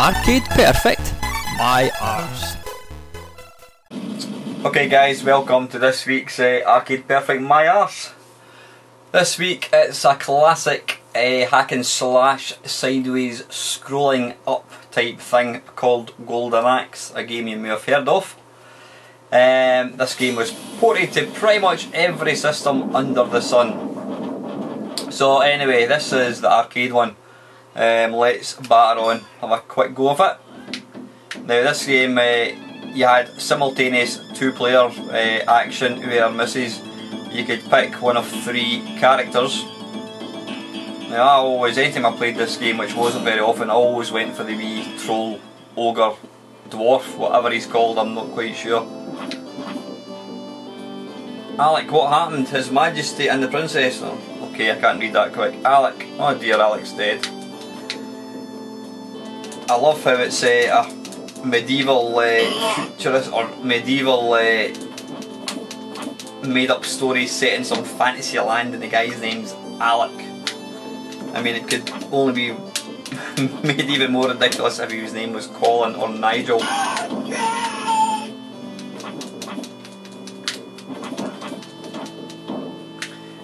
Arcade Perfect, my Arse. Okay guys, welcome to this week's Arcade Perfect My Arse. This week it's a classic hack and slash sideways scrolling up type thing called Golden Axe, a game you may have heard of. This game was ported to pretty much every system under the sun. So anyway, this is the arcade one. Let's batter on, have a quick go of it. Now this game, you had simultaneous two-player action where misses. You could pick one of three characters. Now I always, anytime I played this game, which wasn't very often, I always went for the wee troll, ogre, dwarf, whatever he's called, I'm not quite sure. Alec, what happened? His Majesty and the Princess? Oh, okay, I can't read that quick. Alec, oh dear, Alec's dead. I love how it's a medieval futurist or medieval made up story set in some fantasy land and the guy's name's Alec. I mean, it could only be made even more ridiculous if his name was Colin or Nigel.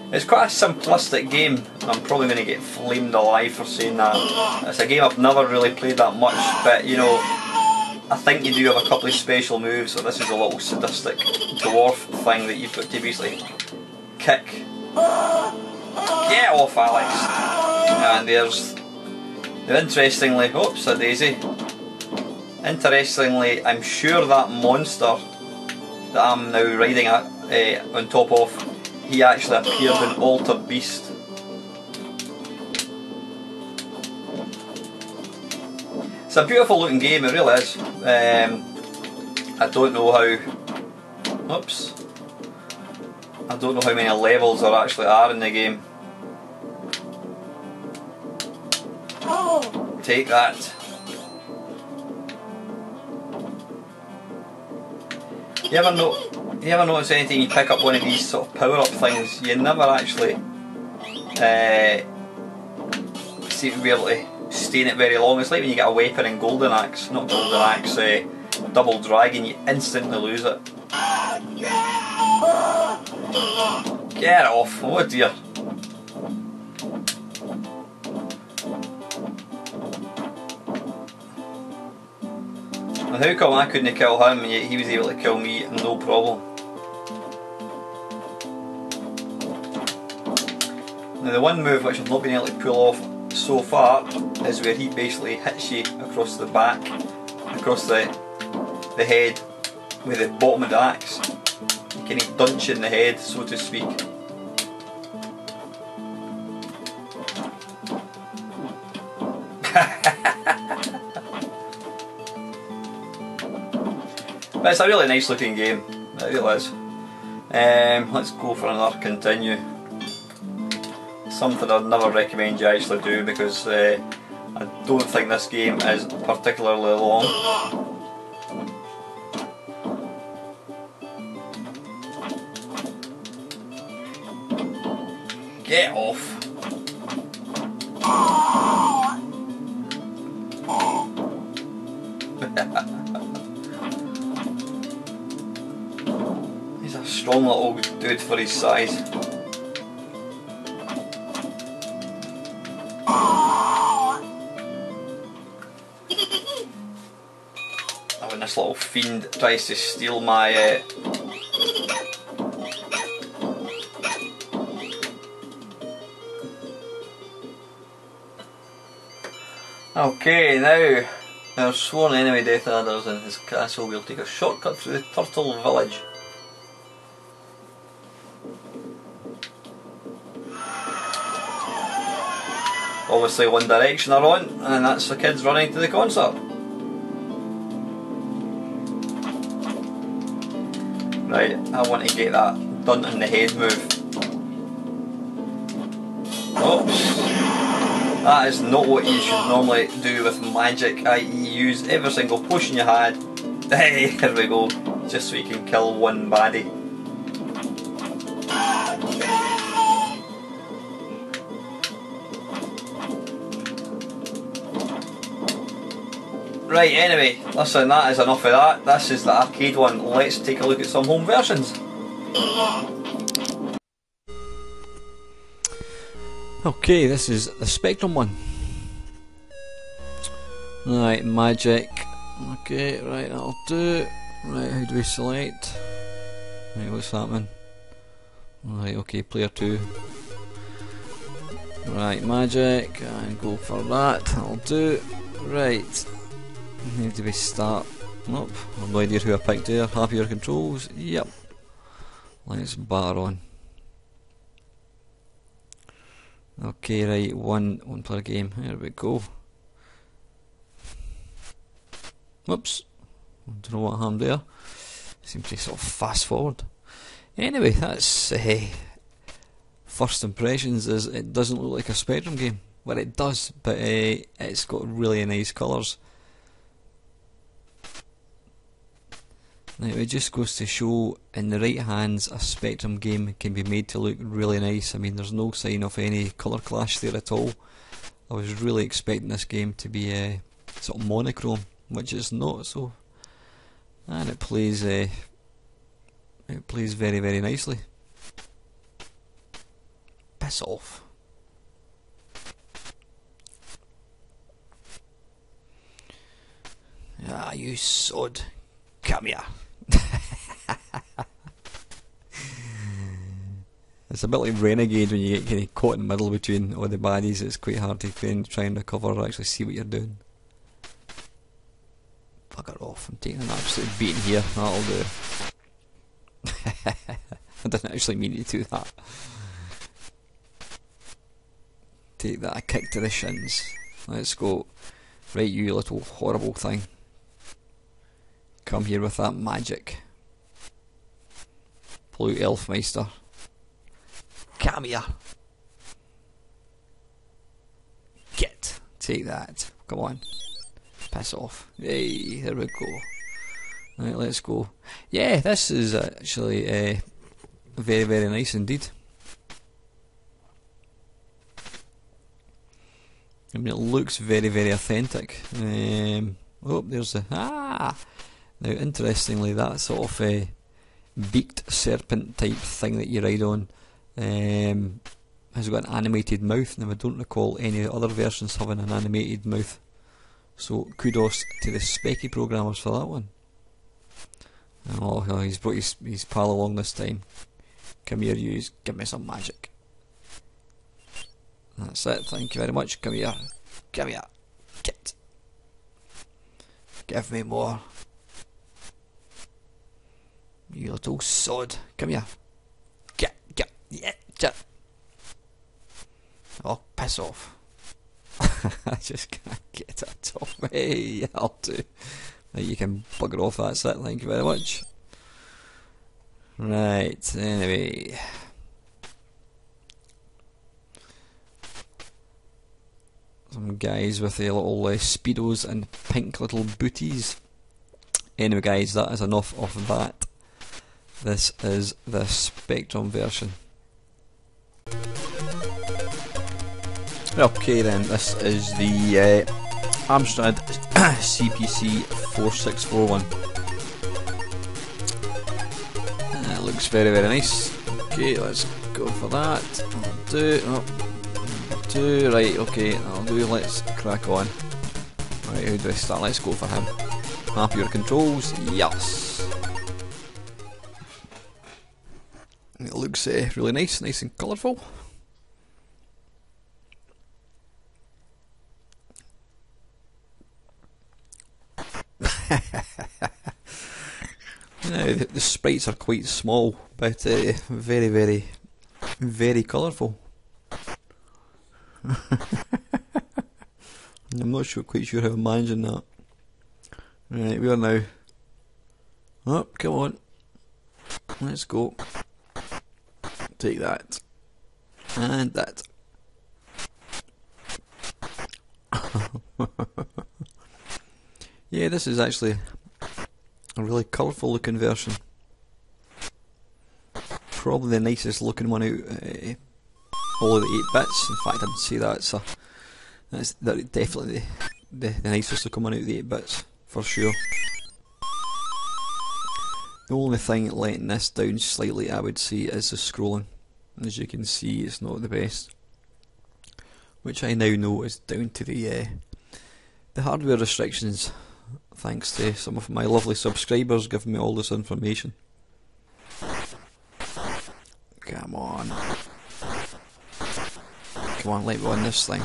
It's quite a simplistic game. I'm probably going to get flamed alive for saying that. It's a game I've never really played that much, but you know, I think you do have a couple of special moves. So this is a little sadistic dwarf thing that you've got to basically kick. Get off, Alex! And there's, interestingly, oops, a daisy. Interestingly, I'm sure that monster that I'm now riding on top of, he actually appeared in Altered Beast. It's a beautiful looking game, it really is. I don't know how. Oops. I don't know how many levels there actually are in the game. Take that. You ever notice anything you pick up one of these sort of power up things, you never actually seem to be able to stay in it very long. It's like when you get a weapon in Golden Axe, not Golden Axe, Double Dragon, you instantly lose it. Get off, oh dear. And how come I couldn't kill him and yet he was able to kill me no problem? Now the one move which I've not been able to pull off so far is where he basically hits you across the back, across the head with the bottom of the axe. You can dunch in the head, so to speak. But it's a really nice looking game, it really is. Let's go for another continue. Something I'd never recommend you actually do because I don't think this game is particularly long. Get off! He's a strong little dude for his size. When this little fiend tries to steal my Okay, now there are sworn enemy death adders in his castle. We'll take a shortcut through the turtle village. Obviously One Direction are on, and that's the kids running to the concert. Right, I want to get that done in the head move. Oops. That is not what you should normally do with magic, i.e. use every single potion you had. Hey, here we go, just so you can kill one baddie. Right, anyway, listen, that is enough of that. This is the arcade one. Let's take a look at some home versions. Okay, this is the Spectrum one. Right, magic. Okay, right, that'll do. Right, how do we select? Right, what's happening? Right, okay, player 2. Right, magic, and go for that, that'll do. Right, how do we start? Nope, I have no idea who I picked there. Happier controls? Yep. Let's batter on. Okay, right, one player game, here we go. Whoops, I don't know what happened there. Seems to sort of fast forward. Anyway, that's first impressions. Is it doesn't look like a Spectrum game. Well, it does, but it's got really nice colours. Now it just goes to show, in the right hands, a Spectrum game can be made to look really nice. I mean, there's no sign of any colour clash there at all. I was really expecting this game to be sort of monochrome, which it's not. So, and it plays very, very nicely. Piss off. Ah, you sod. Come here. It's a bit like Renegade when you get kind of caught in the middle between all the baddies. It's quite hard to try and recover or actually see what you're doing. Bugger off, I'm taking an absolute beating here, that'll do. I didn't actually mean to do that. Take that, a kick to the shins. Let's go. Right, you little horrible thing. Come here with that magic. Blue Elfmeister. Come here. Get. Take that. Come on. Piss off. Hey, there we go. Right, let's go. Yeah, this is actually very, very nice indeed. I mean, it looks very, very authentic. Oh, there's the... Now, interestingly, that sort of beaked serpent type thing that you ride on has got an animated mouth. Now, I don't recall any other versions having an animated mouth. So, kudos to the Specky programmers for that one. Oh, he's brought his pal along this time. Come here, you. Give me some magic. That's it. Thank you very much. Come here. Come here. Get. Give me more. You little sod. Come here. Get. Yeah. Oh, piss off. I just can't get it off me. I'll do. You can bugger off, that's it, thank you very much. Right, anyway. Some guys with their little speedos and pink little booties. Anyway guys, that is enough of that. This is the Spectrum version. Okay then, this is the Amstrad CPC 4641. It looks very, very nice. Okay, let's go for that. I'll do. Oh, 2. Right, okay, I'll do. Let's crack on. Right, how do I start? Let's go for him. Happier controls? Yes. It looks really nice and colourful. Now, the sprites are quite small, but very, very, very colourful. I'm not quite sure how I'm managing that. Right, we are now. Oh, come on. Let's go. Take that. And that. Yeah, this is actually a really colourful looking version. Probably the nicest looking one out all of the 8 bits. In fact, I'd say that's definitely the nicest of coming out of the 8 bits, for sure. The only thing letting this down slightly, I would say, is the scrolling. As you can see, it's not the best, which I now know is down to the hardware restrictions, thanks to some of my lovely subscribers giving me all this information. Come on. Come on, let me win this thing.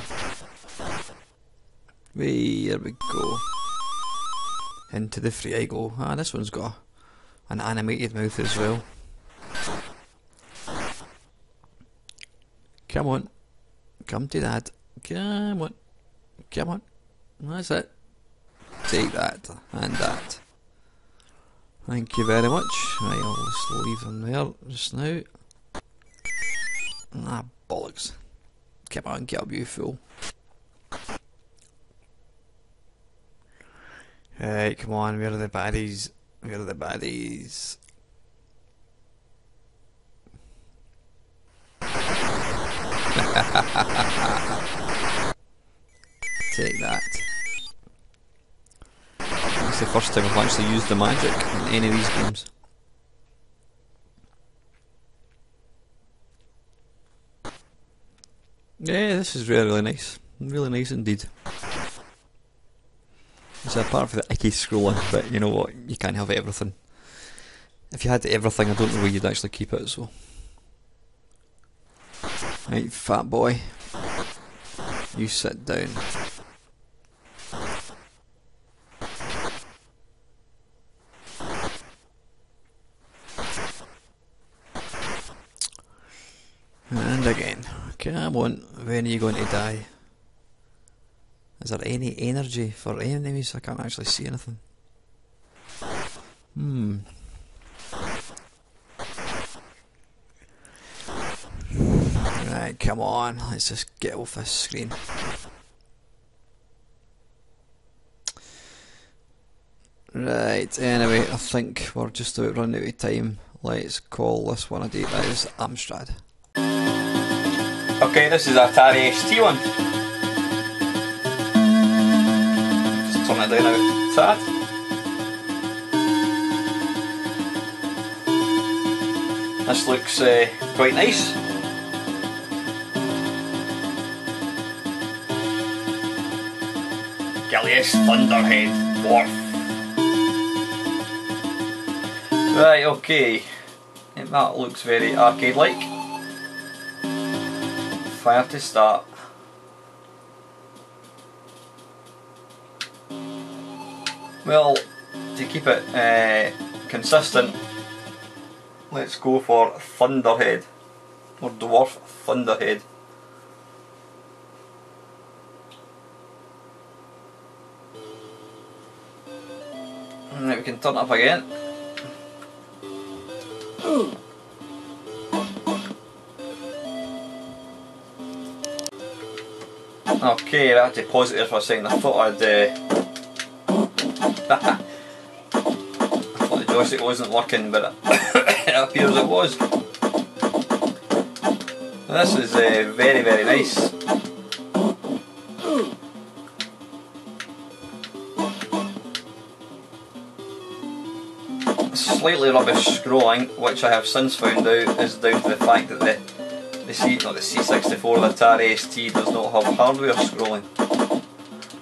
Here we go. Into the free I go. Ah, this one's got an animated mouth as well. Come on. Come to that. Come on. Come on. That's it. Take that. And that. Thank you very much. Right, I'll just leave them there just now. Ah, bollocks. Come on, get up, you fool. Right, come on, where are the baddies? Where are the baddies? Take that. It's the first time I've actually used the magic in any of these games. Yeah, this is really, really nice. Really nice indeed. So apart from the icky scrolling, but you know what, you can't have everything. If you had everything, I don't know where you'd actually keep it, so. Right, fat boy. You sit down. And again. Come on, when are you going to die? Is there any energy for enemies? I can't actually see anything. Right, come on, let's just get off this screen. Right, anyway, I think we're just about running out of time. Let's call this one a day. That is Amstrad. Okay, this is Atari ST one. Just turn it down a tad. This looks quite nice. Gilius Thunderhead Dwarf. Right, okay. And that looks very arcade-like. Fire to start. Well, to keep it consistent, let's go for Thunderhead, or Dwarf Thunderhead. And then we can turn it up again. Okay, I had to pause it there for a second. I thought I'd I thought the joystick wasn't working, but it appears it was. This is very, very nice. Slightly rubbish scrolling, which I have since found out is down to the fact that the C64, the Atari ST does not have hardware scrolling.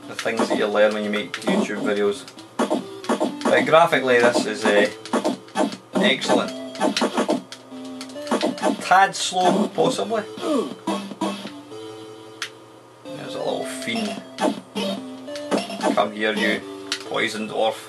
The things that you learn when you make YouTube videos. But graphically this is excellent. A tad slow, possibly. There's a little fiend. Come here, you poison dwarf.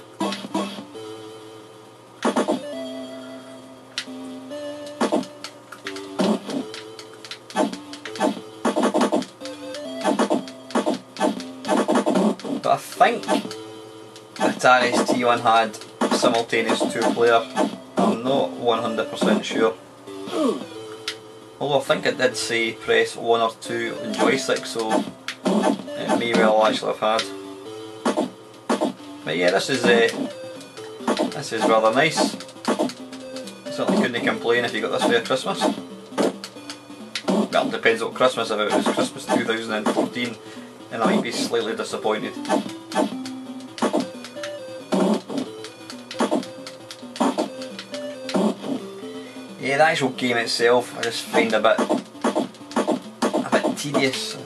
But I think the Atari ST1 had simultaneous 2-player. I'm not 100% sure. Although I think it did say press 1 or 2 on joystick, so it may well actually have had. But yeah, this is rather nice. Certainly couldn't complain if you got this for Christmas. Well, it depends what Christmas, if it was Christmas 2014, and I might be slightly disappointed. Yeah, the actual game itself I just find a bit tedious.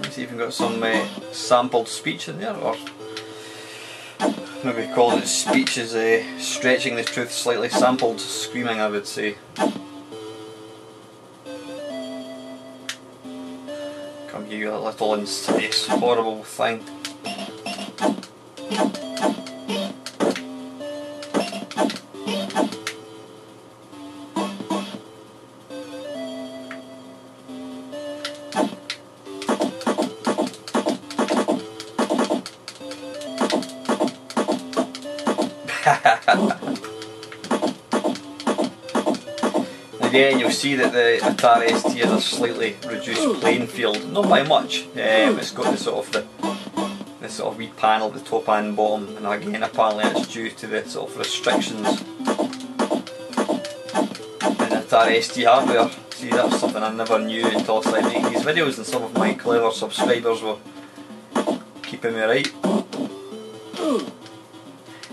Let's see if we've got some sampled speech in there, or maybe calling it speech is stretching the truth slightly. Sampled screaming, I would say. Come here, you little insidious, horrible thing. Again, you'll see that the Atari ST has a slightly reduced playing field, not by much. It's got the sort of wee panel at the top and bottom, and again apparently it's due to the sort of restrictions in the Atari ST hardware. See, that's something I never knew until I started making these videos, and some of my clever subscribers were keeping me right.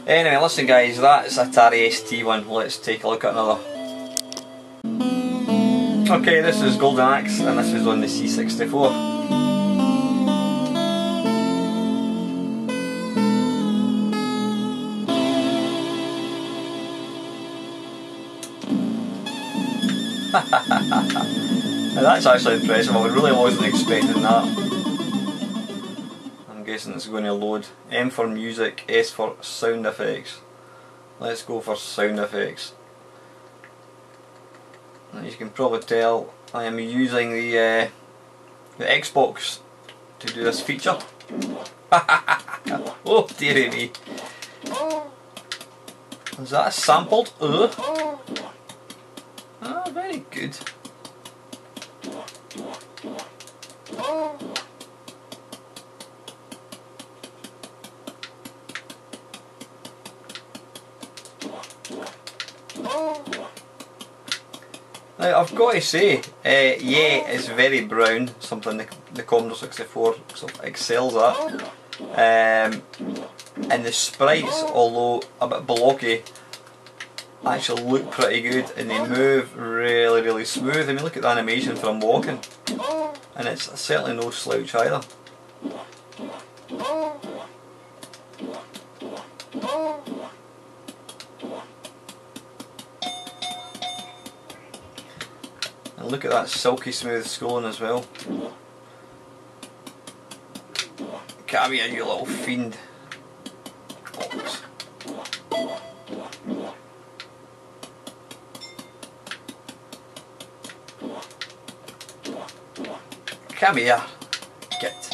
Anyway, listen guys, that's Atari ST one. Let's take a look at another. Okay, this is Golden Axe, and this is on the C64. Now that's actually impressive. I really wasn't expecting that. I'm guessing it's going to load. M for music, S for sound effects. Let's go for sound effects. As you can probably tell, I am using the Xbox to do this feature. Oh dearie me. Is that sampled? Ah, very good. Now I've got to say, yeah, it's very brown, something the Commodore 64 sort of excels at. And the sprites, although a bit blocky, actually look pretty good, and they move really, really smooth. I mean, look at the animation for him walking, and it's certainly no slouch either. And look at that silky smooth scrolling as well. Come here, you little fiend. Box. Come here. Get.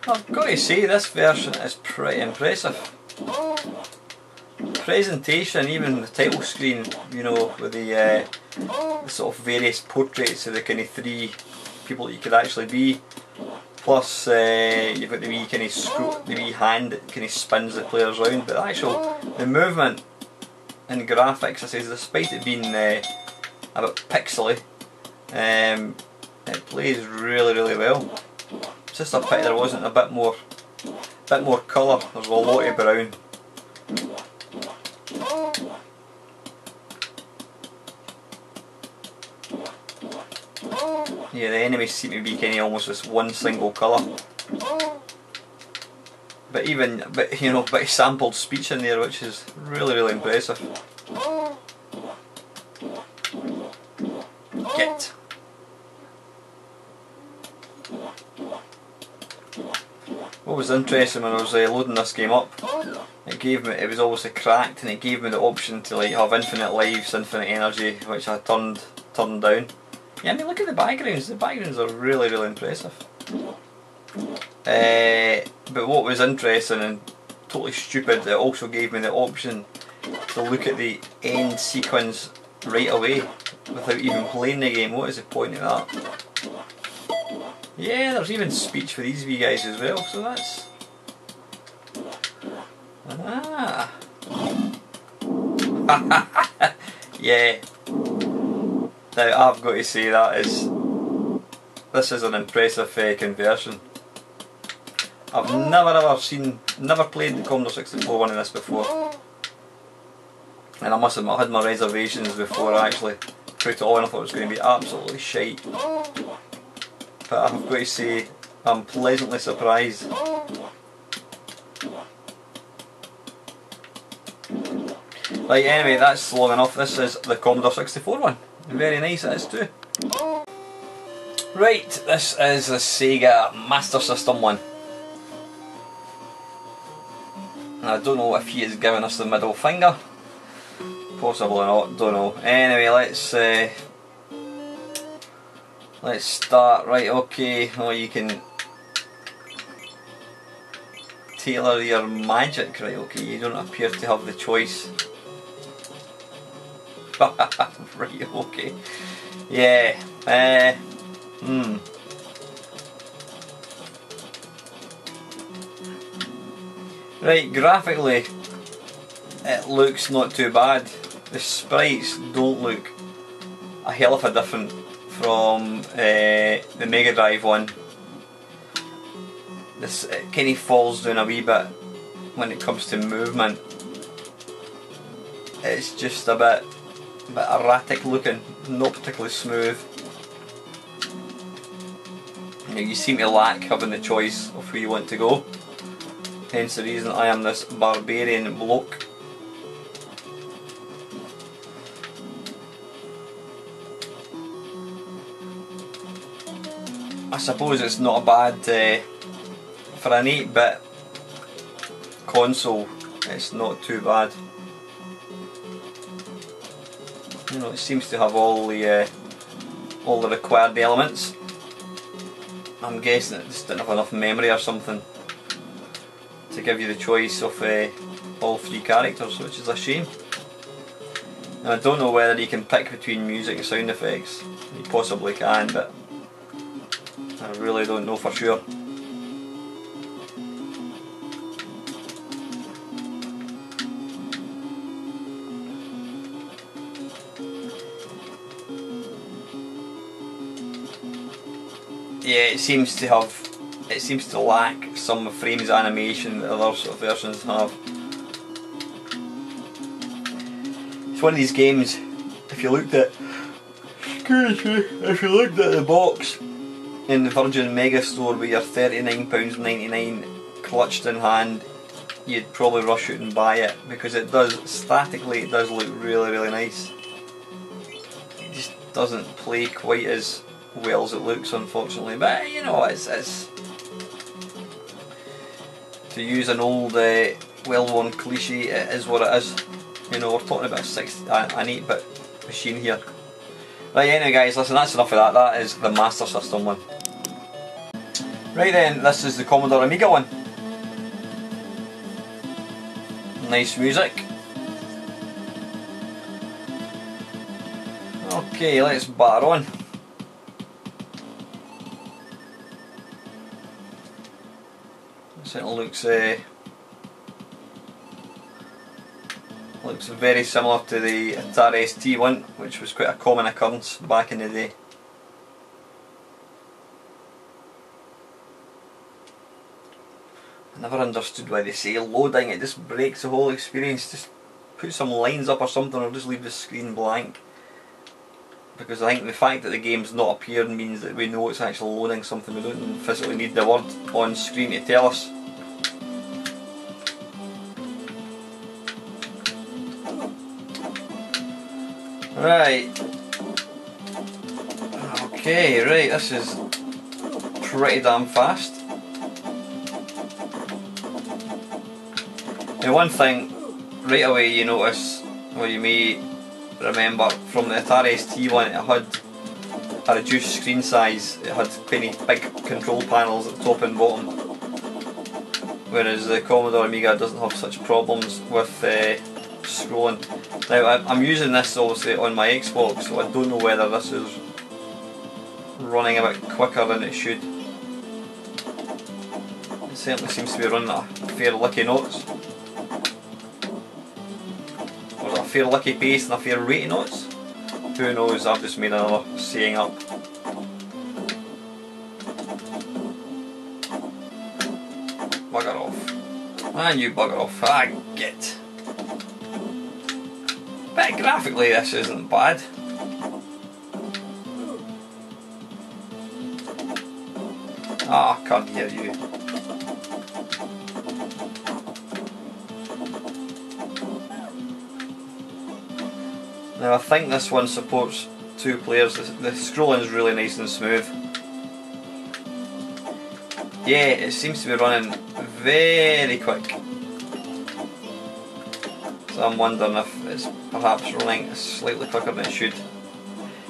I've got to say, this version is pretty impressive. Presentation, even the title screen, you know, with the sort of various portraits of the kind of three people that you could actually be. Plus, you've got the wee kind of the wee hand that kind of spins the players round. But the movement and graphics, I say, despite it being a bit pixely, it plays really, really well. It's just a pity there wasn't a bit more colour. There's a lot of brown. Yeah, the enemies seem to be kind of almost this one single colour. But you know, bit of sampled speech in there, which is really, really impressive. Get. What was interesting when I was loading this game up, it was obviously cracked, and it gave me the option to like have infinite lives, infinite energy, which I turned down. Yeah, I mean, look at the backgrounds. The backgrounds are really, really impressive. But what was interesting and totally stupid, it also gave me the option to look at the end sequence right away without even playing the game. What is the point of that? Yeah, there's even speech for these wee guys as well, so that's... Ah! Yeah. Now I've got to say this is an impressive conversion. I've never played the Commodore 64 one of this before. And I must admit I had my reservations before I actually put it on. I thought it was going to be absolutely shite. But I've got to say, I'm pleasantly surprised. Right, anyway, that's long enough. This is the Commodore 64 one. Very nice it is too. Right, this is the Sega Master System one. And I don't know if he is giving us the middle finger. Possibly not, don't know. Anyway, let's start. Right, okay. Oh, you can tailor your magic. Right, okay. You don't appear to have the choice. Right, okay. Yeah. Right, graphically it looks not too bad. The sprites don't look a hell of a different from the Mega Drive one. It kind of falls down a wee bit when it comes to movement. It's just a bit erratic looking, not particularly smooth. You seem to lack having the choice of who you want to go. Hence the reason I am this barbarian bloke. I suppose it's not a bad, for an 8-bit console, it's not too bad. You know, it seems to have all the required elements. I'm guessing it just didn't have enough memory or something to give you the choice of all 3 characters, which is a shame. And I don't know whether you can pick between music and sound effects. You possibly can, but I really don't know for sure. Yeah, it seems to lack some frames animation that other sort of versions have. It's one of these games, if you looked at the box in the Virgin Mega Store with your £39.99 clutched in hand, you'd probably rush out and buy it, because it does, statically it does look really, really nice. It just doesn't play quite as well as it looks, unfortunately, but you know, it's to use an old well-worn cliche, it is what it is. You know, we're talking about an 8-bit machine here. Right, anyway guys, listen, that's enough of that. That is the Master System one. Right then, this is the Commodore Amiga one. Nice music. Okay, let's batter on. It looks very similar to the Atari ST one, which was quite a common occurrence back in the day. I never understood why they say loading, it just breaks the whole experience. Just put some lines up or something, or just leave the screen blank. Because I think the fact that the game's not appeared means that we know it's actually loading something. We don't physically need the word on screen to tell us. Right. Okay, right, this is pretty damn fast. Now one thing right away you notice, or you may remember from the Atari ST one, it had a reduced screen size. It had kind of big control panels at the top and bottom. whereas the Commodore Amiga doesn't have such problems with scrolling. Now I'm using this obviously on my Xbox, so I don't know whether this is running a bit quicker than it should. It certainly seems to be running at a fair licky knots. Or is it a fair licky pace and a fair rate of knots? Who knows, I've just made another saying up. Bugger off. And you bugger off. Ah, get. But graphically this isn't bad. Ah, I can't hear you. Now I think this one supports 2 players. The scrolling is really nice and smooth. Yeah, it seems to be running very quick. So I'm wondering if it's perhaps running slightly quicker than it should.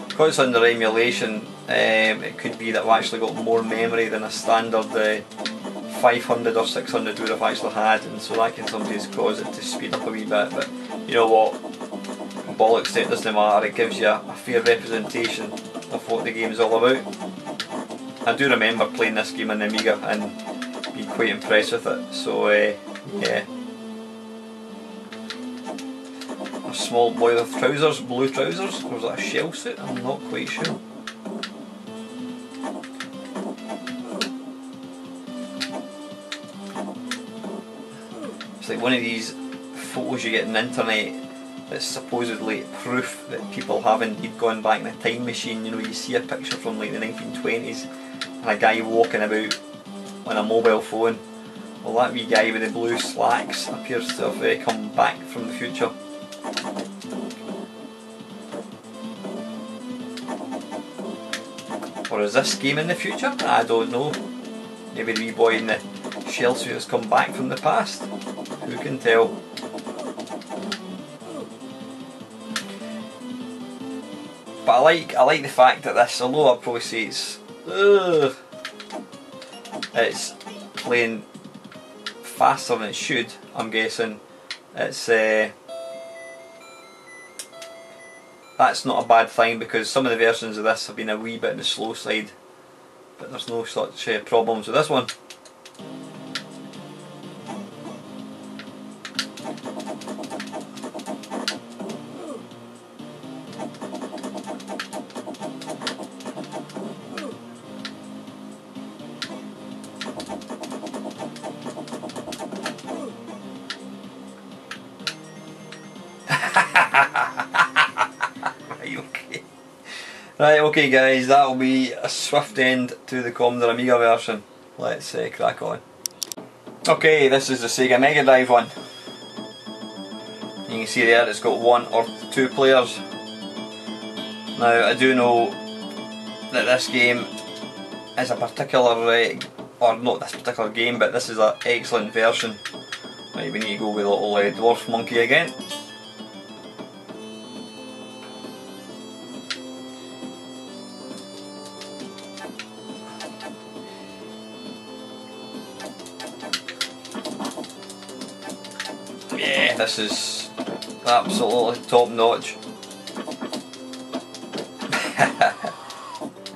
Because it's under emulation, it could be that we've actually got more memory than a standard 500 or 600 would have actually had, and so that can sometimes cause it to speed up a wee bit. But you know what? Bollocks to it, doesn't matter. It gives you a fair representation of what the game is all about. I do remember playing this game on the Amiga and being quite impressed with it. So yeah. A small boy with trousers, blue trousers, or was that a shell suit? I'm not quite sure. It's like one of these photos you get on the internet that's supposedly proof that people have indeed gone back in a time machine. You know, you see a picture from like the 1920s and a guy walking about on a mobile phone. Well, that wee guy with the blue slacks appears to have come back from the future. Or is this game in the future? I don't know. Maybe the wee boy in the shell suit has come back from the past. Who can tell? But I like the fact that this, although I'd probably say it's playing faster than it should, I'm guessing. It's that's not a bad thing, because some of the versions of this have been a wee bit on the slow side, but there's no such problems with this one. Right, okay guys, that will be a swift end to the Commodore Amiga version. Let's crack on. Okay, this is the Sega Mega Drive one. You can see there it's got 1 or 2 players. Now I do know that this game is a particular, or not this particular game, but this is an excellent version. Right, we need to go with a little dwarf monkey again. Yeah, this is absolutely top notch.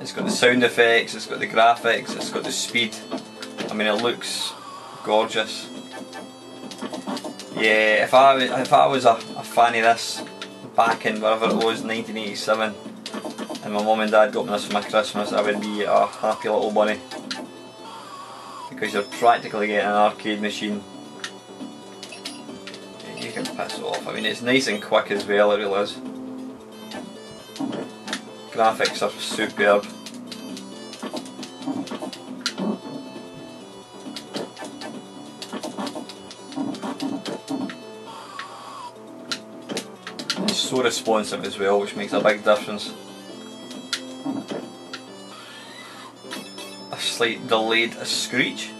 It's got the sound effects, it's got the graphics, it's got the speed. I mean, it looks gorgeous. Yeah, if I was a fan of this back in whatever it was, 1987, and my mum and dad got me this for my Christmas, I would be a happy little bunny. Because you're practically getting an arcade machine. You can piss it off. I mean, it's nice and quick as well, it really is. Graphics are superb. It's so responsive as well, which makes a big difference. A slight delayed screech.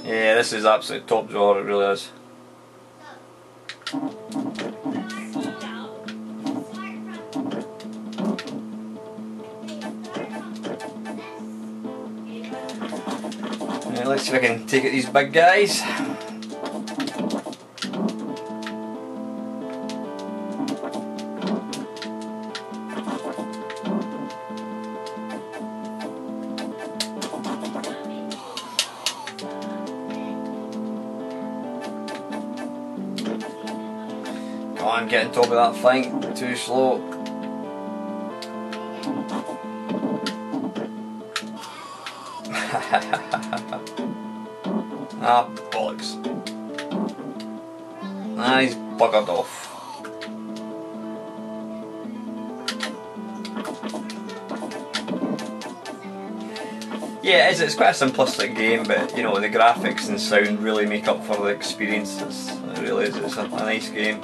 Yeah, this is absolute top drawer, it really is. Yeah, let's see if I can take out these big guys. Come on, get on top of that thing. Too slow. Ah, bollocks. Ah, he's buggered off. Yeah, it's quite a simplistic game, but you know, the graphics and sound really make up for the experience. It really is, it's a nice game.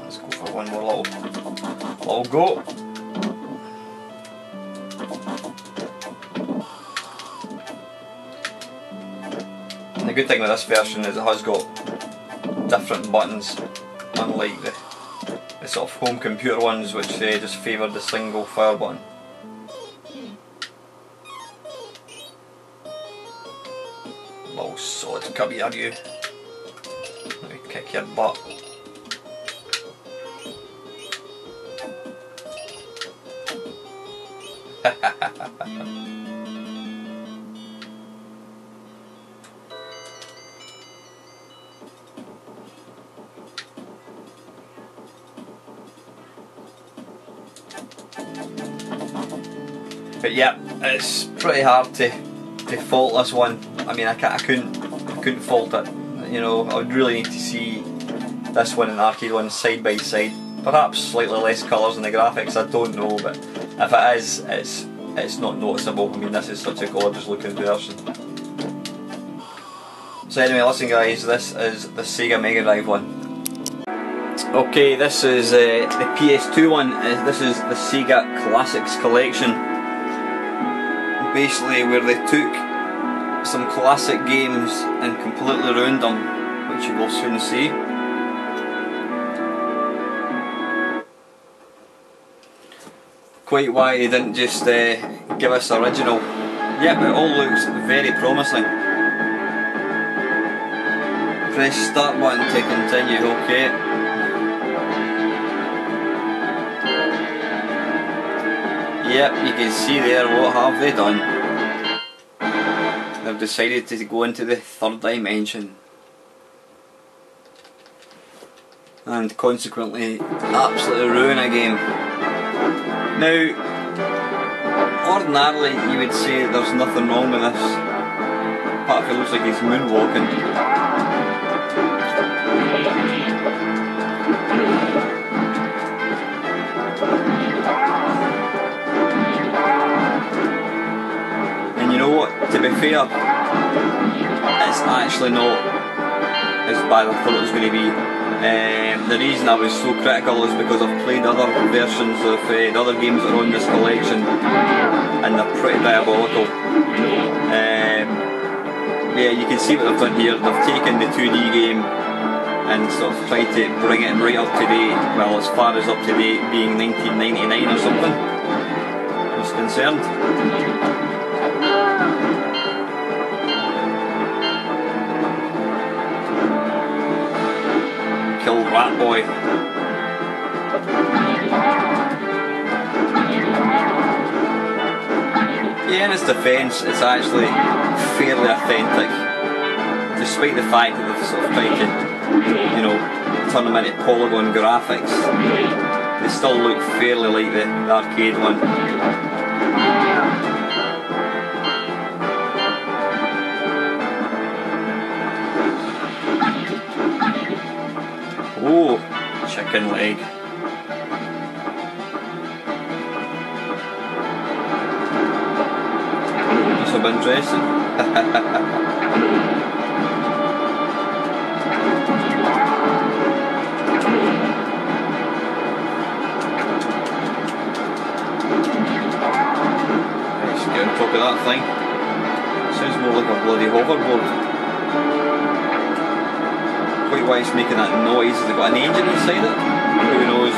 Let's go for one more little go. And the good thing with this version is it has got different buttons, unlike the sort of home computer ones which just favour the single fire button. Little solid cubby are you? Let me kick your butt. But yeah, it's pretty hard to fault this one. I mean, I couldn't fault it. You know, I would really need to see this one and the arcade one side by side. Perhaps slightly less colours in the graphics, I don't know, but if it is, it's not noticeable. I mean, this is such a gorgeous looking version. So anyway, listen guys, this is the Sega Mega Drive one. Okay, this is the PS2 one. This is the Sega Classics Collection. Basically where they took some classic games and completely ruined them, which you will soon see. Quite why they didn't just give us the original. Yep, it all looks very promising. Press start button to continue, okay. Yep, you can see there, what have they done? They've decided to go into the third dimension. And consequently, absolutely ruin a game. Now, ordinarily you would say there's nothing wrong with this, apart from it looks like he's moonwalking. And you know what, to be fair, it's actually not as bad as I thought it was going to be. The reason I was so critical is because I've played other versions of the other games that are on this collection and they're pretty diabolical. Yeah, you can see what they've done here. They've taken the 2D game and sort of tried to bring it right up to date, well, as far as up to date being 1999 or something. I was concerned. Kill Rat Boy. Yeah, in its defence, it's actually fairly authentic, despite the fact that they've sort of tried to, you know, turn them into polygon graphics. They still look fairly like the arcade one. Oh, chicken leg. Must have been interesting. at that thing. Sounds more like a bloody hoverboard. Quite why it's making that noise. Has it got an engine inside it? Who knows?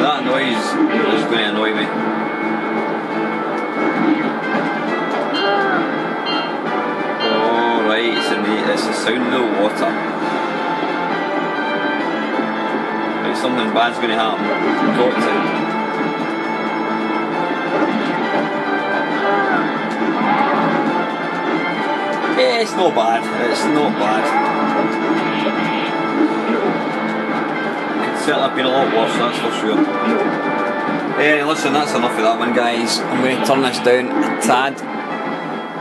That noise is going to annoy me. Oh right, it's the sound of the water. Right, something bad's going to happen. Got to. Yeah, it's not bad. It's not bad. Certainly have been a lot worse, that's for sure. Listen, that's enough of that one, guys. I'm going to turn this down a tad.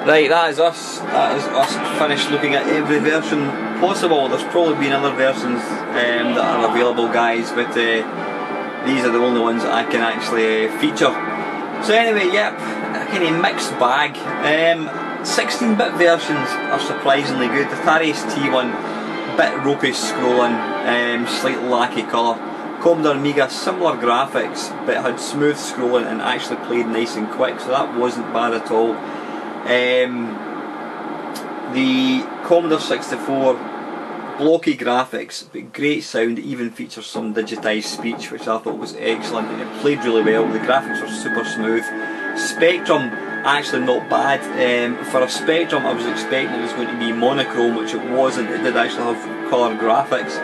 Right, that is us. That is us finished looking at every version possible. There's probably been other versions that are available, guys, but these are the only ones that I can actually feature. So anyway, yep, a kind of mixed bag. 16-bit versions are surprisingly good. The Atari ST one, bit ropey scrolling, slightly lacky colour. Commodore Amiga, similar graphics, but had smooth scrolling and actually played nice and quick, so that wasn't bad at all. The Commodore 64, blocky graphics, but great sound, even features some digitised speech, which I thought was excellent. It played really well, the graphics were super smooth. Spectrum, actually not bad. For a Spectrum I was expecting it was going to be monochrome, which it wasn't. It did actually have colour graphics.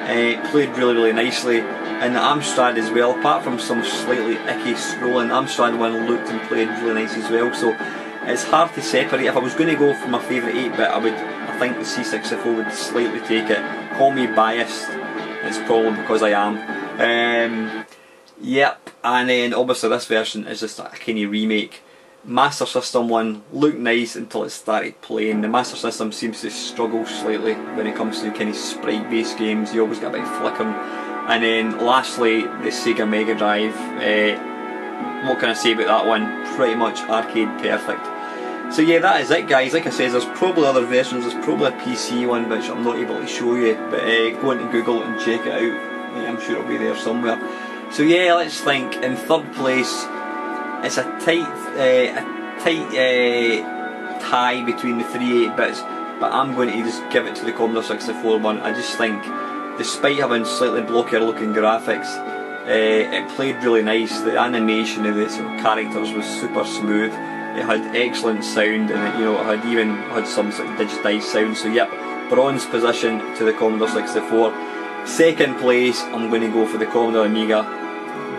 It played really nicely, and the Amstrad as well, apart from some slightly icky scrolling, Amstrad one looked and played really nice as well, so it's hard to separate. If I was going to go for my favourite 8-bit, I think the C64 would slightly take it. Call me biased, it's probably because I am. Yep, and then obviously this version is just a kind of remake. Master System one looked nice until it started playing. The Master System seems to struggle slightly when it comes to kind of sprite based games. You always get a bit flickering. And then lastly, the Sega Mega Drive. What can I say about that one? Pretty much arcade perfect. So yeah, that is it, guys. Like I said, there's probably other versions. There's probably a PC one which I'm not able to show you, but go into Google and check it out. I'm sure it'll be there somewhere. So yeah, let's think. In third place, it's a tight tie between the 3 8-bits, but I'm going to just give it to the Commodore 64 one. I just think, despite having slightly blockier looking graphics, it played really nice. The animation of the sort of characters was super smooth. It had excellent sound, and it had even had some sort of digitised sound. So yep, bronze position to the Commodore 64. Second place, I'm going to go for the Commodore Amiga.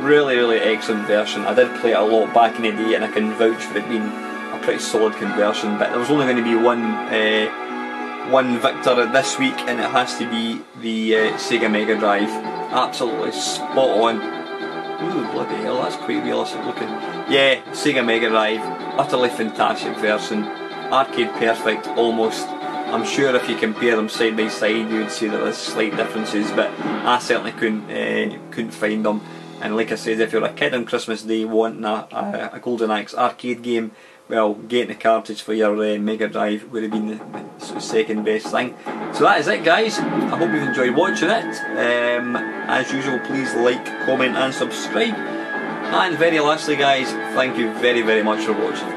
Really excellent version. I did play it a lot back in the day, and I can vouch for it being a pretty solid conversion. But there was only going to be one victor this week, and it has to be the Sega Mega Drive. Absolutely spot on. Ooh, bloody hell, that's quite realistic looking. Yeah, Sega Mega Drive, utterly fantastic version. Arcade perfect, almost. I'm sure if you compare them side by side, you would see that there's slight differences, but I certainly couldn't find them. And like I said, if you're a kid on Christmas Day wanting a Golden Axe arcade game, well, getting the cartridge for your Mega Drive would have been the sort of second best thing. So that is it, guys. I hope you've enjoyed watching it. As usual, please like, comment and subscribe. And very lastly, guys, thank you very much for watching.